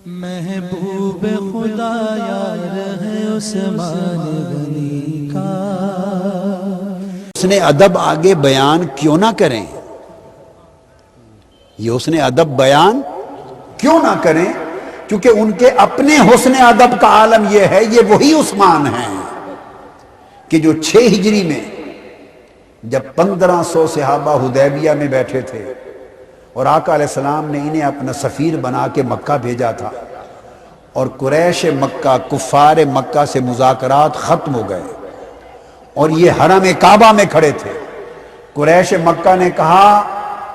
محبوب خدا یار ہے عثمان غنی کا۔ حسن ادب آگے بیان کیوں نہ کریں، یہ حسن ادب بیان کیوں نہ کریں، کیونکہ ان کے اپنے حسن ادب کا عالم یہ ہے، یہ وہی عثمان ہیں کہ جو 6 ہجری میں جب 1500 صحابہ حدیبیہ میں بیٹھے تھے اور آقا علیہ السلام نے انہیں اپنا سفیر بنا کے مکہ بھیجا تھا اور قریش مکہ کفار مکہ سے مذاکرات ختم ہو گئے اور یہ حرم کعبہ میں کھڑے تھے۔ قریش مکہ نے کہا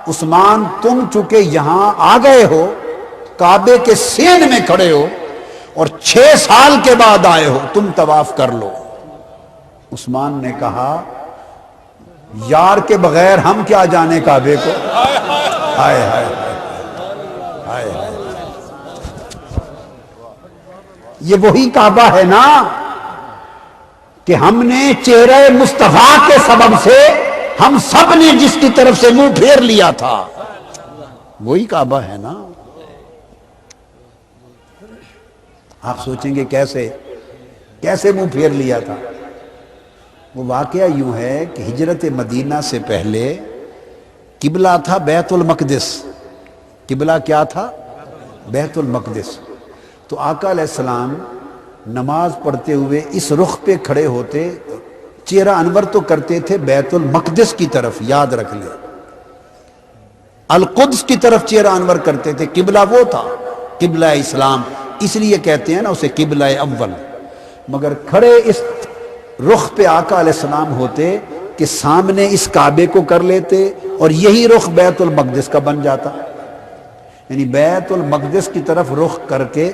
عثمان تم چونکہ یہاں آ گئے ہو، کعبے کے سین میں کھڑے ہو اور 6 سال کے بعد آئے ہو، تم طواف کر لو۔ عثمان نے کہا یار کے بغیر ہم کیا جانے کعبے کو۔ ہائے ہائے ہائے ہائے، یہ وہی کعبہ ہے نا کہ ہم نے چہرہ مصطفیٰ کے سبب سے ہم سب نے جس کی طرف سے منہ پھیر لیا تھا، وہی کعبہ ہے نا۔ آپ سوچیں گے کیسے منہ پھیر لیا تھا؟ وہ واقعہ یوں ہے کہ ہجرت مدینہ سے پہلے قبلہ تھا بیت المقدس۔ قبلہ کیا تھا؟ بیت المقدس۔ تو آقا علیہ السلام نماز پڑھتے ہوئے اس رخ پہ کھڑے ہوتے، چہرہ انور تو کرتے تھے بیت المقدس کی طرف، یاد رکھ لیں، القدس کی طرف چہرہ انور کرتے تھے۔ قبلہ وہ تھا، قبلہ اسلام، اس لیے کہتے ہیں نا اسے قبلہ اول۔ مگر کھڑے اس رخ پہ آقا علیہ السلام ہوتے کہ سامنے اس کعبے کو کر لیتے اور یہی رخ بیت المقدس کا بن جاتا، یعنی بیت المقدس کی طرف رخ کر کے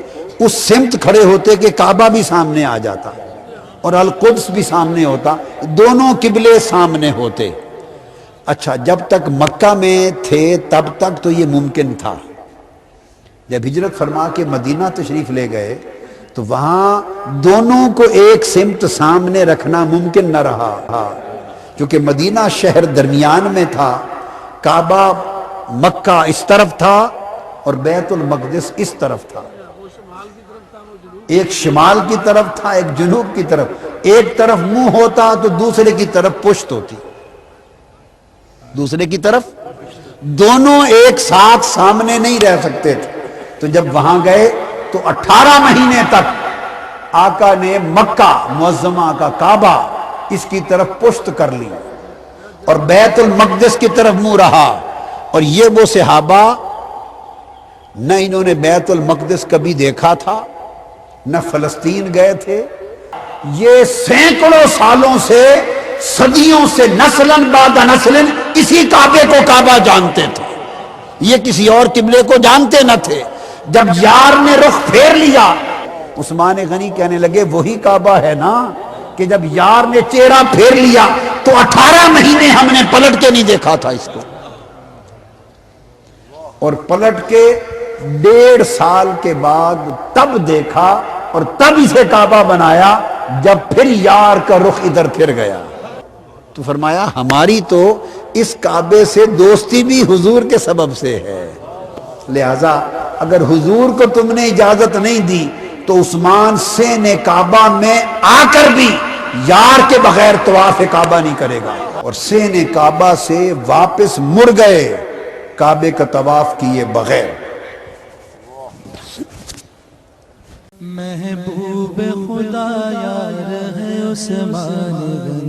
اس سمت کھڑے ہوتے کہ کعبہ بھی سامنے آ جاتا اور القدس بھی سامنے ہوتا، دونوں قبلے سامنے ہوتے۔ اچھا، جب تک مکہ میں تھے تب تک تو یہ ممکن تھا۔ جب ہجرت فرما کے مدینہ تشریف لے گئے تو وہاں دونوں کو ایک سمت سامنے رکھنا ممکن نہ رہا، کیونکہ مدینہ شہر درمیان میں تھا، کعبہ مکہ اس طرف تھا اور بیت المقدس اس طرف تھا۔ ایک شمال کی طرف تھا، ایک جنوب کی طرف، ایک طرف منہ ہوتا تو دوسرے کی طرف پشت ہوتی، دوسرے کی طرف، دونوں ایک ساتھ سامنے نہیں رہ سکتے تھے۔ تو جب وہاں گئے تو 18 مہینے تک آقا نے مکہ معظمہ کا کعبہ اس کی طرف پشت کر لی اور بیت المقدس کی طرف منہ رہا۔ اور یہ وہ صحابہ نہ انہوں نے بیت المقدس کبھی دیکھا تھا، نہ فلسطین گئے تھے، یہ سینکڑوں سالوں سے، صدیوں سے، نسلاً بعد نسلاً اسی کعبے کو کعبہ جانتے تھے، یہ کسی اور قبلے کو جانتے نہ تھے۔ جب یار نے رخ پھیر لیا، عثمان غنی کہنے لگے وہی کعبہ ہے نا کہ جب یار نے چہرہ پھیر لیا تو 18 مہینے ہم نے پلٹ کے نہیں دیکھا تھا اس کو، اور پلٹ کے 1.5 سال کے بعد تب دیکھا اور تب اسے کعبہ بنایا جب پھر یار کا رخ ادھر پھر گیا۔ تو فرمایا ہماری تو اس کعبے سے دوستی بھی حضور کے سبب سے ہے، لہذا اگر حضور کو تم نے اجازت نہیں دی تو عثمان سین کعبہ میں آ کر بھی یار کے بغیر طواف کعبہ نہیں کرے گا۔ اور سین کعبہ سے واپس مڑ گئے کعبے کا طواف کیے بغیر۔ محبوب خدا یار ہے عثمان غنی